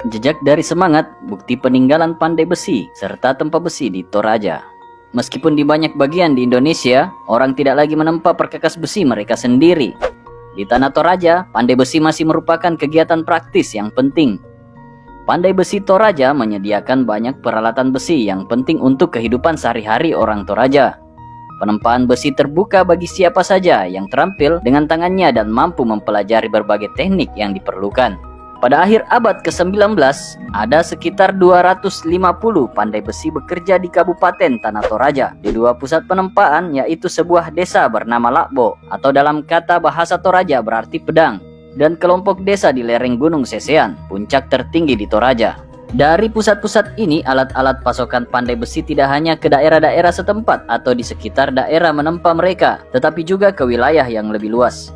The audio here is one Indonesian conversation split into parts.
jejak dari semangat, bukti peninggalan pandai besi, serta tempa besi di Toraja. Meskipun di banyak bagian di Indonesia, orang tidak lagi menempa perkakas besi mereka sendiri. Di Tanah Toraja, pandai besi masih merupakan kegiatan praktis yang penting. Pandai besi Toraja menyediakan banyak peralatan besi yang penting untuk kehidupan sehari-hari orang Toraja. Penempaan besi terbuka bagi siapa saja yang terampil dengan tangannya dan mampu mempelajari berbagai teknik yang diperlukan. Pada akhir abad ke-19, ada sekitar 250 pandai besi bekerja di Kabupaten Tanah Toraja di dua pusat penempaan, yaitu sebuah desa bernama Lakbo atau dalam kata bahasa Toraja berarti pedang, dan kelompok desa di lereng Gunung Sesean, puncak tertinggi di Toraja. Dari pusat-pusat ini, alat-alat pasokan pandai besi tidak hanya ke daerah-daerah setempat atau di sekitar daerah menempa mereka, tetapi juga ke wilayah yang lebih luas.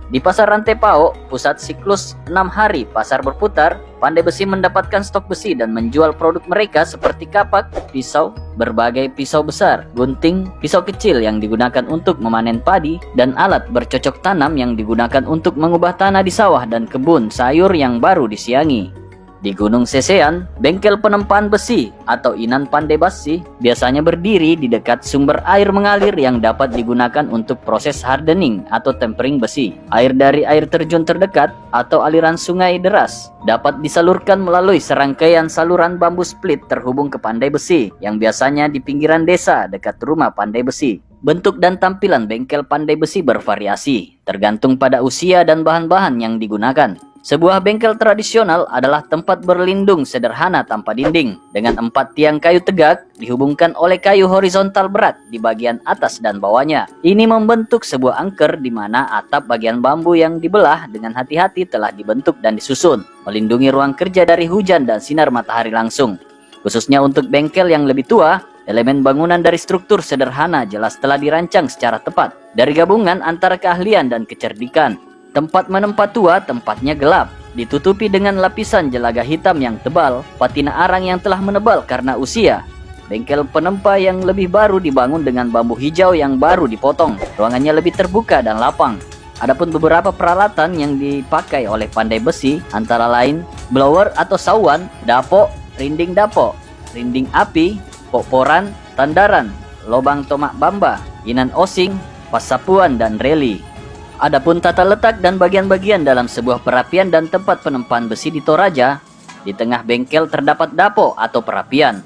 Di Pasar Rantai Pao, pusat siklus 6 hari pasar berputar, pandai besi mendapatkan stok besi dan menjual produk mereka seperti kapak, pisau, berbagai pisau besar, gunting, pisau kecil yang digunakan untuk memanen padi, dan alat bercocok tanam yang digunakan untuk mengubah tanah di sawah dan kebun sayur yang baru disiangi. Di Gunung Sesean, bengkel penempaan besi atau inan pandai besi biasanya berdiri di dekat sumber air mengalir yang dapat digunakan untuk proses hardening atau tempering besi. Air dari air terjun terdekat atau aliran sungai deras dapat disalurkan melalui serangkaian saluran bambu split terhubung ke pandai besi yang biasanya di pinggiran desa dekat rumah pandai besi. Bentuk dan tampilan bengkel pandai besi bervariasi, tergantung pada usia dan bahan-bahan yang digunakan. Sebuah bengkel tradisional adalah tempat berlindung sederhana tanpa dinding, dengan 4 tiang kayu tegak dihubungkan oleh kayu horizontal berat di bagian atas dan bawahnya. Ini membentuk sebuah angker di mana atap bagian bambu yang dibelah dengan hati-hati telah dibentuk dan disusun, melindungi ruang kerja dari hujan dan sinar matahari langsung. Khususnya untuk bengkel yang lebih tua, elemen bangunan dari struktur sederhana jelas telah dirancang secara tepat dari gabungan antara keahlian dan kecerdikan. Tempat menempa tua tempatnya gelap, ditutupi dengan lapisan jelaga hitam yang tebal, patina arang yang telah menebal karena usia. Bengkel penempa yang lebih baru dibangun dengan bambu hijau yang baru dipotong, ruangannya lebih terbuka dan lapang. Adapun beberapa peralatan yang dipakai oleh pandai besi antara lain blower atau sawan, dapo, rinding api, poporan, tandaran, lobang tomak bamba, inan osing, pasapuan, dan reli. Adapun tata letak dan bagian-bagian dalam sebuah perapian dan tempat penempaan besi di Toraja, di tengah bengkel terdapat dapo atau perapian.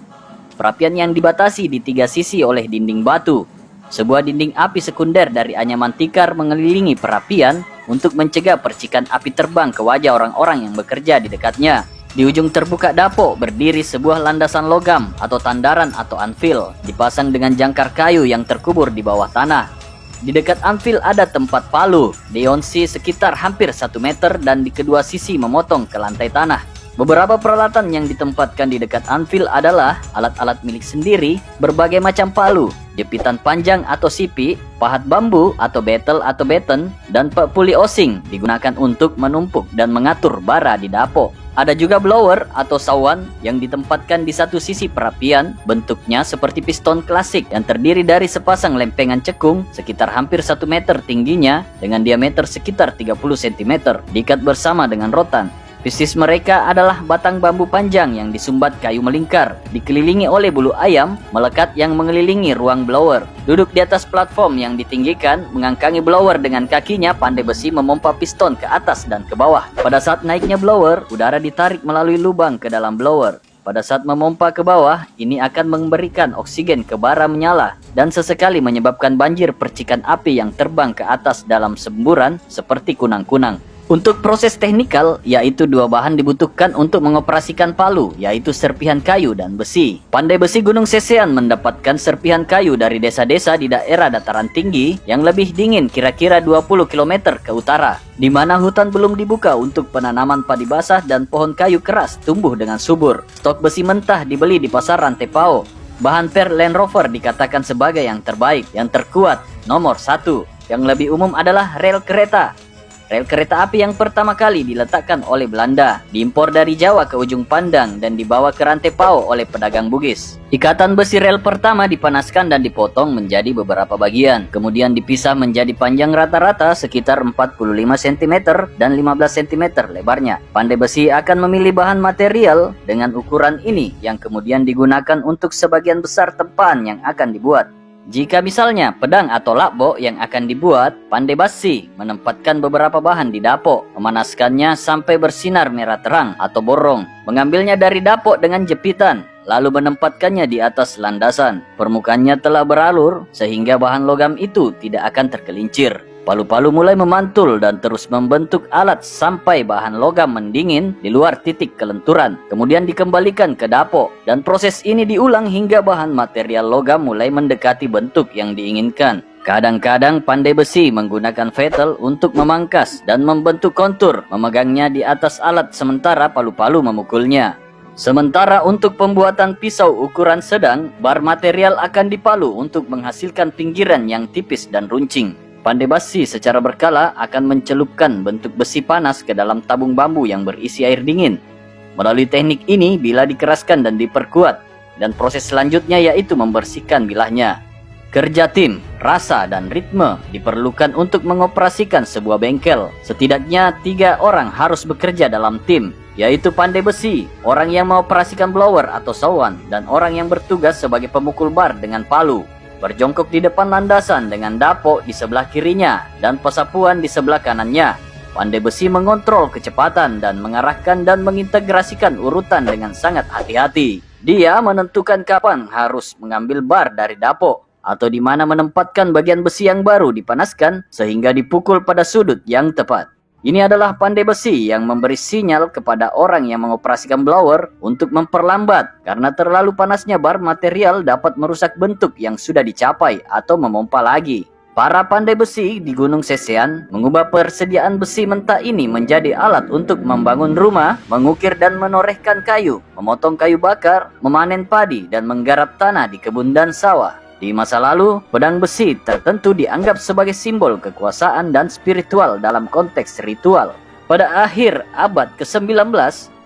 Perapian yang dibatasi di 3 sisi oleh dinding batu. Sebuah dinding api sekunder dari anyaman tikar mengelilingi perapian untuk mencegah percikan api terbang ke wajah orang-orang yang bekerja di dekatnya. Di ujung terbuka dapo berdiri sebuah landasan logam atau tandaran atau anvil, dipasang dengan jangkar kayu yang terkubur di bawah tanah. Di dekat anvil ada tempat palu, deonsi sekitar hampir 1 meter dan di kedua sisi memotong ke lantai tanah. Beberapa peralatan yang ditempatkan di dekat anvil adalah alat-alat milik sendiri, berbagai macam palu, jepitan panjang atau sipi, pahat bambu atau betel atau beten, dan puli osing digunakan untuk menumpuk dan mengatur bara di dapo. Ada juga blower atau sawan yang ditempatkan di satu sisi perapian, bentuknya seperti piston klasik yang terdiri dari sepasang lempengan cekung sekitar hampir 1 meter tingginya dengan diameter sekitar 30 cm, diikat bersama dengan rotan. Bisnis mereka adalah batang bambu panjang yang disumbat kayu melingkar, dikelilingi oleh bulu ayam melekat yang mengelilingi ruang blower. Duduk di atas platform yang ditinggikan, mengangkangi blower dengan kakinya, pandai besi memompa piston ke atas dan ke bawah. Pada saat naiknya blower, udara ditarik melalui lubang ke dalam blower. Pada saat memompa ke bawah, ini akan memberikan oksigen ke bara menyala dan sesekali menyebabkan banjir percikan api yang terbang ke atas dalam semburan seperti kunang-kunang. Untuk proses teknikal, yaitu 2 bahan dibutuhkan untuk mengoperasikan palu, yaitu serpihan kayu dan besi. Pandai besi Gunung Sesean mendapatkan serpihan kayu dari desa-desa di daerah dataran tinggi yang lebih dingin kira-kira 20 km ke utara, di mana hutan belum dibuka untuk penanaman padi basah dan pohon kayu keras tumbuh dengan subur. Stok besi mentah dibeli di Pasar Rantai Pao. Bahan per Land Rover dikatakan sebagai yang terbaik, yang terkuat, nomor 1. Yang lebih umum adalah rel kereta. Rel kereta api yang pertama kali diletakkan oleh Belanda, diimpor dari Jawa ke ujung pandang dan dibawa ke rantai Pau oleh pedagang Bugis. Ikatan besi rel pertama dipanaskan dan dipotong menjadi beberapa bagian, kemudian dipisah menjadi panjang rata-rata sekitar 45 cm dan 15 cm lebarnya. Pandai besi akan memilih bahan material dengan ukuran ini yang kemudian digunakan untuk sebagian besar tempaan yang akan dibuat. Jika misalnya pedang atau lakbo yang akan dibuat, pandai besi menempatkan beberapa bahan di dapok, memanaskannya sampai bersinar merah terang atau borong, mengambilnya dari dapok dengan jepitan, lalu menempatkannya di atas landasan. Permukaannya telah beralur sehingga bahan logam itu tidak akan tergelincir. Palu-palu mulai memantul dan terus membentuk alat sampai bahan logam mendingin di luar titik kelenturan. Kemudian dikembalikan ke dapok dan proses ini diulang hingga bahan material logam mulai mendekati bentuk yang diinginkan. Kadang-kadang pandai besi menggunakan fetel untuk memangkas dan membentuk kontur, memegangnya di atas alat sementara palu-palu memukulnya. Sementara untuk pembuatan pisau ukuran sedang, bar material akan dipalu untuk menghasilkan pinggiran yang tipis dan runcing. Pandai besi secara berkala akan mencelupkan bentuk besi panas ke dalam tabung bambu yang berisi air dingin. Melalui teknik ini, bila dikeraskan dan diperkuat, dan proses selanjutnya yaitu membersihkan bilahnya. Kerja tim, rasa, dan ritme diperlukan untuk mengoperasikan sebuah bengkel. Setidaknya 3 orang harus bekerja dalam tim, yaitu pandai besi, orang yang mengoperasikan blower atau sawan, dan orang yang bertugas sebagai pemukul bar dengan palu. Berjongkok di depan landasan dengan dapok di sebelah kirinya dan pesapuan di sebelah kanannya. Pandai besi mengontrol kecepatan dan mengarahkan dan mengintegrasikan urutan dengan sangat hati-hati. Dia menentukan kapan harus mengambil bar dari dapok atau di mana menempatkan bagian besi yang baru dipanaskan sehingga dipukul pada sudut yang tepat. Ini adalah pandai besi yang memberi sinyal kepada orang yang mengoperasikan blower untuk memperlambat karena terlalu panasnya bar material dapat merusak bentuk yang sudah dicapai atau memompa lagi. Para pandai besi di Gunung Sesean mengubah persediaan besi mentah ini menjadi alat untuk membangun rumah, mengukir dan menorehkan kayu, memotong kayu bakar, memanen padi dan menggarap tanah di kebun dan sawah. Di masa lalu, pedang besi tertentu dianggap sebagai simbol kekuasaan dan spiritual dalam konteks ritual. Pada akhir abad ke-19,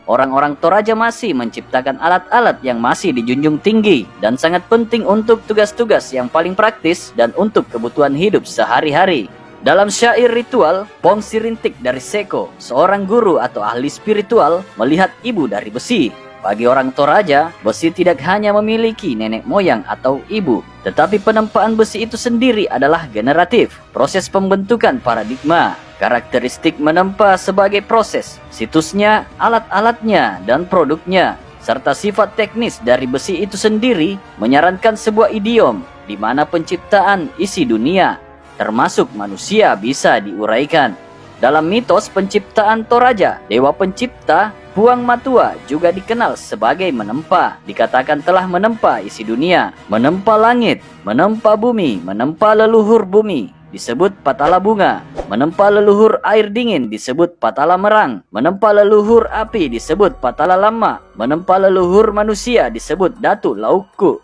orang-orang Toraja masih menciptakan alat-alat yang masih dijunjung tinggi dan sangat penting untuk tugas-tugas yang paling praktis dan untuk kebutuhan hidup sehari-hari. Dalam syair ritual, Pong Sirintik dari Seko, seorang guru atau ahli spiritual, melihat ibu dari besi. Bagi orang Toraja, besi tidak hanya memiliki nenek moyang atau ibu, tetapi penempaan besi itu sendiri adalah generatif, proses pembentukan paradigma. Karakteristik menempa sebagai proses, situsnya, alat-alatnya, dan produknya, serta sifat teknis dari besi itu sendiri menyarankan sebuah idiom di mana penciptaan isi dunia, termasuk manusia, bisa diuraikan. Dalam mitos penciptaan Toraja, dewa pencipta, Puang Matua juga dikenal sebagai menempa. Dikatakan telah menempa isi dunia, menempa langit, menempa bumi, menempa leluhur bumi, disebut Patala Bunga, menempa leluhur air dingin disebut Patala Merang, menempa leluhur api disebut Patala Lama, menempa leluhur manusia disebut Datu Lauku.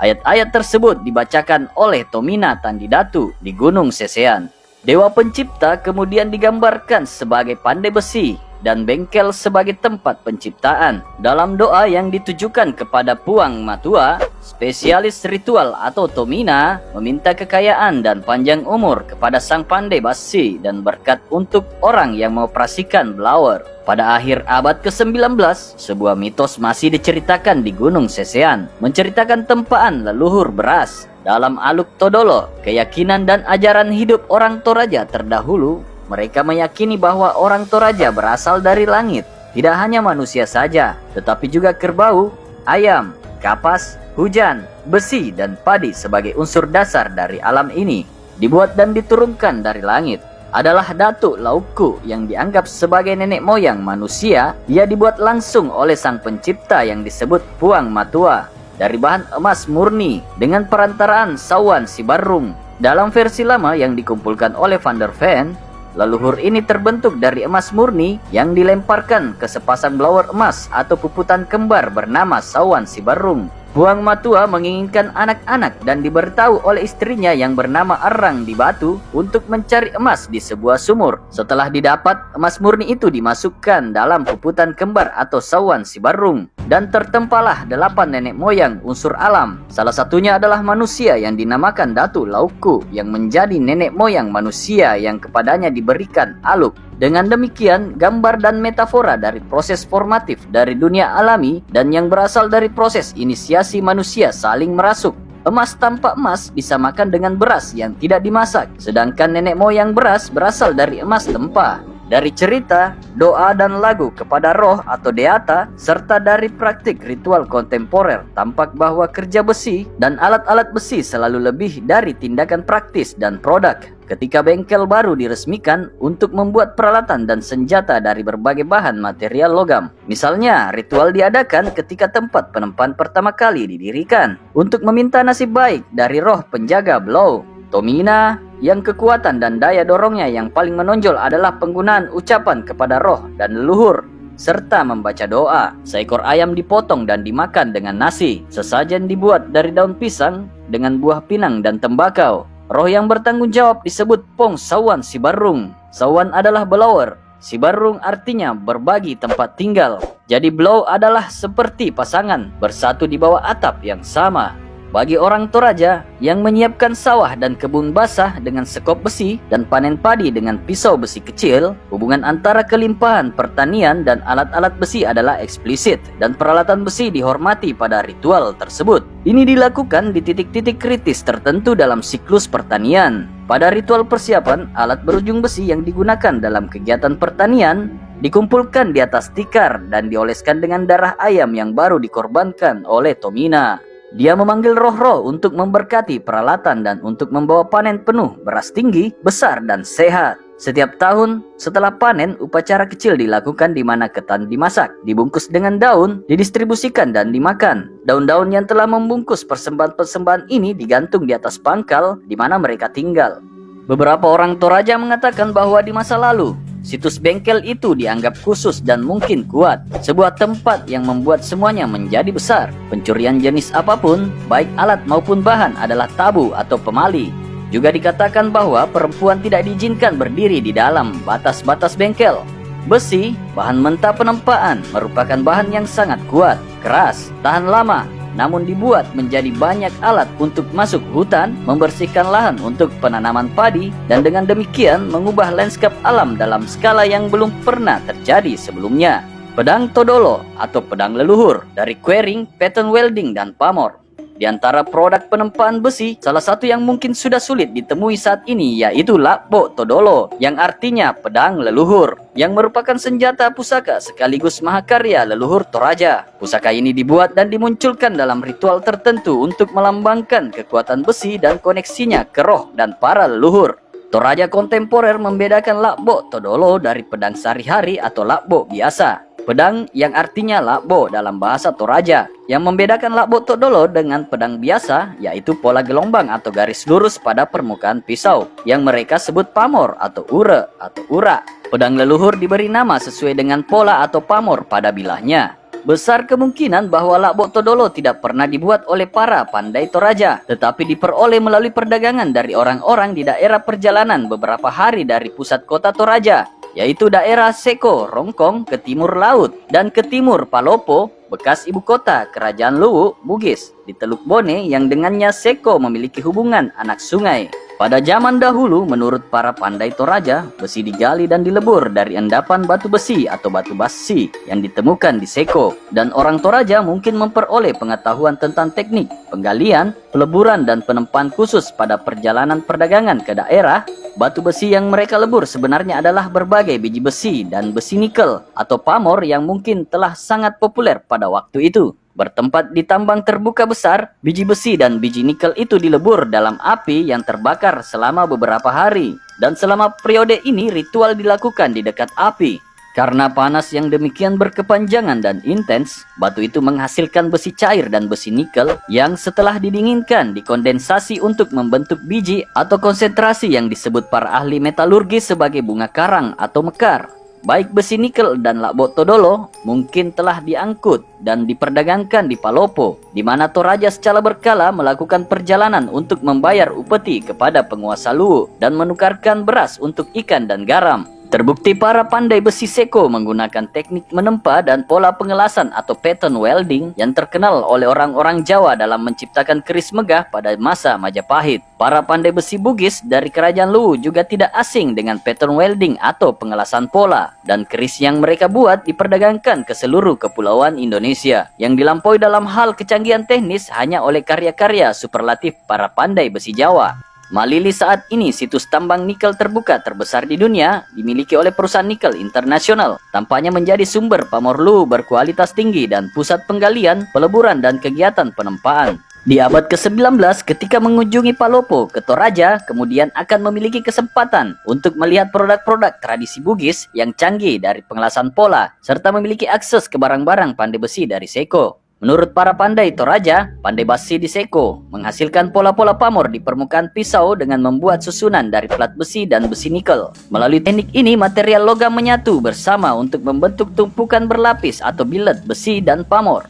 Ayat-ayat tersebut dibacakan oleh Tomina Tandidatu di Gunung Sesean. Dewa pencipta kemudian digambarkan sebagai pandai besi dan bengkel sebagai tempat penciptaan. Dalam doa yang ditujukan kepada Puang Matua, spesialis ritual atau Tomina meminta kekayaan dan panjang umur kepada sang pandai besi dan berkat untuk orang yang mengoperasikan blower. Pada akhir abad ke-19, sebuah mitos masih diceritakan di Gunung Sesean, menceritakan tempaan leluhur beras. Dalam Aluk Todolo, keyakinan dan ajaran hidup orang Toraja terdahulu, mereka meyakini bahwa orang Toraja berasal dari langit. Tidak hanya manusia saja, tetapi juga kerbau, ayam, kapas, hujan, besi, dan padi sebagai unsur dasar dari alam ini. Dibuat dan diturunkan dari langit adalah Datu Lauku yang dianggap sebagai nenek moyang manusia. Dia dibuat langsung oleh sang pencipta yang disebut Puang Matua dari bahan emas murni dengan perantaraan Sawan Sibarung. Dalam versi lama yang dikumpulkan oleh Van der Ven, leluhur ini terbentuk dari emas murni yang dilemparkan ke sepasang blower emas atau puputan kembar bernama Sawan Sibarung. Huang Matua menginginkan anak-anak dan diberitahu oleh istrinya yang bernama Arang di Batu untuk mencari emas di sebuah sumur. Setelah didapat, emas murni itu dimasukkan dalam puputan kembar atau sawan Sibarung. Dan tertempalah 8 nenek moyang unsur alam. Salah satunya adalah manusia yang dinamakan Datu Lauku yang menjadi nenek moyang manusia yang kepadanya diberikan aluk. Dengan demikian, gambar dan metafora dari proses formatif dari dunia alami dan yang berasal dari proses inisiasi manusia saling merasuk. Emas tanpa emas disamakan dengan beras yang tidak dimasak, sedangkan nenek moyang beras berasal dari emas tempah. Dari cerita, doa dan lagu kepada roh atau deata, serta dari praktik ritual kontemporer, tampak bahwa kerja besi dan alat-alat besi selalu lebih dari tindakan praktis dan produk. Ketika bengkel baru diresmikan untuk membuat peralatan dan senjata dari berbagai bahan material logam. Misalnya, ritual diadakan ketika tempat penempaan pertama kali didirikan untuk meminta nasib baik dari roh penjaga Blow. Tomina, yang kekuatan dan daya dorongnya yang paling menonjol adalah penggunaan ucapan kepada roh dan leluhur, serta membaca doa. Seekor ayam dipotong dan dimakan dengan nasi. Sesajen dibuat dari daun pisang dengan buah pinang dan tembakau. Roh yang bertanggung jawab disebut Pong Sawan Sibarung. Sawan adalah blower. Sibarung artinya berbagi tempat tinggal. Jadi Blow adalah seperti pasangan bersatu di bawah atap yang sama. Bagi orang Toraja yang menyiapkan sawah dan kebun basah dengan sekop besi dan panen padi dengan pisau besi kecil, hubungan antara kelimpahan pertanian dan alat-alat besi adalah eksplisit dan peralatan besi dihormati pada ritual tersebut. Ini dilakukan di titik-titik kritis tertentu dalam siklus pertanian. Pada ritual persiapan, alat berujung besi yang digunakan dalam kegiatan pertanian dikumpulkan di atas tikar dan dioleskan dengan darah ayam yang baru dikorbankan oleh Tomina. Dia memanggil roh-roh untuk memberkati peralatan dan untuk membawa panen penuh, beras tinggi, besar, dan sehat. Setiap tahun, setelah panen, upacara kecil dilakukan di mana ketan dimasak, dibungkus dengan daun, didistribusikan dan dimakan. Daun-daun yang telah membungkus persembahan-persembahan ini digantung di atas pangkal di mana mereka tinggal. Beberapa orang Toraja mengatakan bahwa di masa lalu, situs bengkel itu dianggap khusus dan mungkin kuat. Sebuah tempat yang membuat semuanya menjadi besar. Pencurian jenis apapun, baik alat maupun bahan adalah tabu atau pemali. Juga dikatakan bahwa perempuan tidak diizinkan berdiri di dalam batas-batas bengkel. Besi, bahan mentah penempaan, merupakan bahan yang sangat kuat, keras, tahan lama, namun dibuat menjadi banyak alat untuk masuk hutan, membersihkan lahan untuk penanaman padi, dan dengan demikian mengubah lanskap alam dalam skala yang belum pernah terjadi sebelumnya. Pedang Todolo atau pedang leluhur dari Quering, Pattern Welding, dan Pamor. Di antara produk penempaan besi, salah satu yang mungkin sudah sulit ditemui saat ini yaitu Lakbo Todolo, yang artinya pedang leluhur, yang merupakan senjata pusaka sekaligus mahakarya leluhur Toraja. Pusaka ini dibuat dan dimunculkan dalam ritual tertentu untuk melambangkan kekuatan besi dan koneksinya ke roh dan para leluhur. Toraja kontemporer membedakan Lakbo Todolo dari pedang sehari-hari atau Lakbo biasa. Pedang yang artinya lakbo dalam bahasa Toraja. Yang membedakan Lakbo Todolo dengan pedang biasa yaitu pola gelombang atau garis lurus pada permukaan pisau yang mereka sebut pamor atau ure atau ura. Pedang leluhur diberi nama sesuai dengan pola atau pamor pada bilahnya. Besar kemungkinan bahwa Lakbo Todolo tidak pernah dibuat oleh para pandai Toraja, tetapi diperoleh melalui perdagangan dari orang-orang di daerah perjalanan beberapa hari dari pusat kota Toraja, yaitu daerah Seko, Rongkong ke timur laut, dan ke timur Palopo, bekas ibu kota kerajaan Luwu, Bugis, di Teluk Bone yang dengannya Seko memiliki hubungan anak sungai. Pada zaman dahulu, menurut para pandai Toraja, besi digali dan dilebur dari endapan batu besi atau batu basi yang ditemukan di Seko. Dan orang Toraja mungkin memperoleh pengetahuan tentang teknik penggalian, peleburan, dan penempaan khusus pada perjalanan perdagangan ke daerah. Batu besi yang mereka lebur sebenarnya adalah berbagai biji besi dan besi nikel atau pamor yang mungkin telah sangat populer pada waktu itu. Bertempat di tambang terbuka besar, biji besi dan biji nikel itu dilebur dalam api yang terbakar selama beberapa hari. Dan selama periode ini ritual dilakukan di dekat api. Karena panas yang demikian berkepanjangan dan intens, batu itu menghasilkan besi cair dan besi nikel yang setelah didinginkan dikondensasi untuk membentuk biji atau konsentrasi yang disebut para ahli metalurgi sebagai bunga karang atau mekar. baik besi nikel dan Lakbo Todolo mungkin telah diangkut dan diperdagangkan di Palopo, di mana Toraja secara berkala melakukan perjalanan untuk membayar upeti kepada penguasa Luwu dan menukarkan beras untuk ikan dan garam. Terbukti para pandai besi Seko menggunakan teknik menempa dan pola pengelasan atau pattern welding yang terkenal oleh orang-orang Jawa dalam menciptakan keris megah pada masa Majapahit. Para pandai besi Bugis dari kerajaan Luwu juga tidak asing dengan pattern welding atau pengelasan pola, dan keris yang mereka buat diperdagangkan ke seluruh kepulauan Indonesia, yang dilampaui dalam hal kecanggihan teknis hanya oleh karya-karya superlatif para pandai besi Jawa. Malili saat ini situs tambang nikel terbuka terbesar di dunia, dimiliki oleh perusahaan nikel internasional. Tampaknya menjadi sumber pamor Luwu berkualitas tinggi dan pusat penggalian, peleburan dan kegiatan penempaan. Di abad ke-19 ketika mengunjungi Palopo ke Toraja, kemudian akan memiliki kesempatan untuk melihat produk-produk tradisi Bugis yang canggih dari pengelasan pola, serta memiliki akses ke barang-barang pandai besi dari Seko. Menurut para pandai Toraja, pandai besi di Seko menghasilkan pola-pola pamor di permukaan pisau dengan membuat susunan dari plat besi dan besi nikel. Melalui teknik ini, material logam menyatu bersama untuk membentuk tumpukan berlapis atau billet besi dan pamor.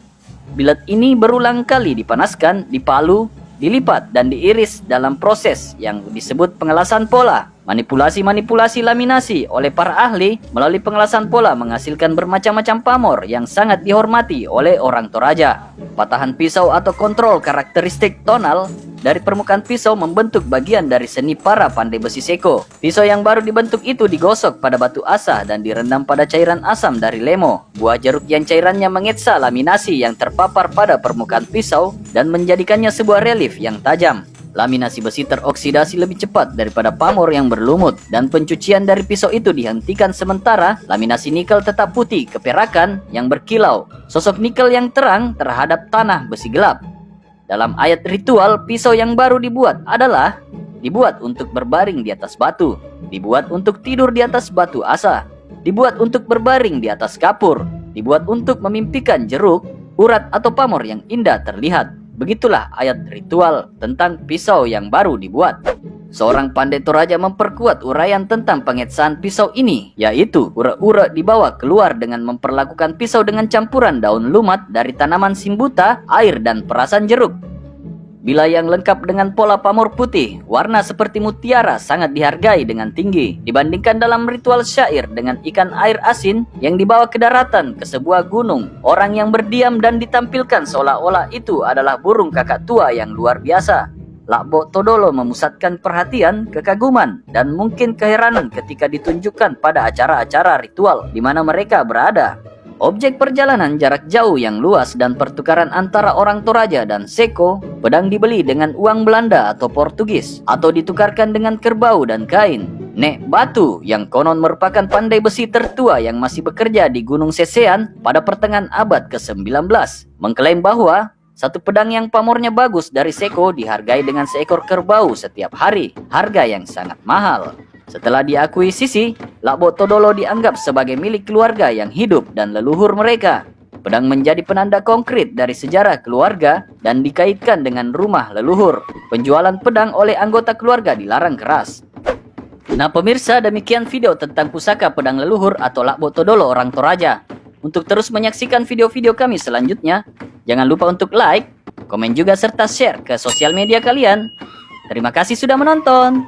Billet ini berulang kali dipanaskan, dipalu, dilipat, dan diiris dalam proses yang disebut pengelasan pola. Manipulasi-manipulasi laminasi oleh para ahli melalui pengelasan pola menghasilkan bermacam-macam pamor yang sangat dihormati oleh orang Toraja. Patahan pisau atau kontrol karakteristik tonal dari permukaan pisau membentuk bagian dari seni para pandai besi Seko. Pisau yang baru dibentuk itu digosok pada batu asah dan direndam pada cairan asam dari lemo. Buah jeruk yang cairannya mengetsa laminasi yang terpapar pada permukaan pisau dan menjadikannya sebuah relief yang tajam. Laminasi besi teroksidasi lebih cepat daripada pamor yang berlumut, dan pencucian dari pisau itu dihentikan sementara. Laminasi nikel tetap putih keperakan yang berkilau, sosok nikel yang terang terhadap tanah besi gelap. Dalam ayat ritual, pisau yang baru dibuat adalah dibuat untuk berbaring di atas batu, dibuat untuk tidur di atas batu asa, dibuat untuk berbaring di atas kapur, dibuat untuk memimpikan jeruk, urat atau pamor yang indah terlihat. Begitulah ayat ritual tentang pisau yang baru dibuat. Seorang pandai Toraja memperkuat uraian tentang pengecasan pisau ini, yaitu ura-ura dibawa keluar dengan memperlakukan pisau dengan campuran daun lumat dari tanaman simbuta, air, dan perasan jeruk. Bila yang lengkap dengan pola pamor putih, warna seperti mutiara sangat dihargai dengan tinggi. Dibandingkan dalam ritual syair dengan ikan air asin yang dibawa ke daratan ke sebuah gunung, orang yang berdiam dan ditampilkan seolah-olah itu adalah burung kakak tua yang luar biasa. Lakbo Todolo memusatkan perhatian, kekaguman, dan mungkin keheranan ketika ditunjukkan pada acara-acara ritual di mana mereka berada. Objek perjalanan jarak jauh yang luas dan pertukaran antara orang Toraja dan Seko, pedang dibeli dengan uang Belanda atau Portugis, atau ditukarkan dengan kerbau dan kain. Nek Batu, yang konon merupakan pandai besi tertua yang masih bekerja di Gunung Sesean pada pertengahan abad ke-19, mengklaim bahwa satu pedang yang pamornya bagus dari Seko dihargai dengan seekor kerbau setiap hari, harga yang sangat mahal. Setelah diakuisisi, Lakbo Todolo dianggap sebagai milik keluarga yang hidup dan leluhur mereka. Pedang menjadi penanda konkret dari sejarah keluarga dan dikaitkan dengan rumah leluhur. Penjualan pedang oleh anggota keluarga dilarang keras. Nah pemirsa, demikian video tentang pusaka pedang leluhur atau Lakbo Todolo orang Toraja. Untuk terus menyaksikan video-video kami selanjutnya, jangan lupa untuk like, komen juga serta share ke sosial media kalian. Terima kasih sudah menonton.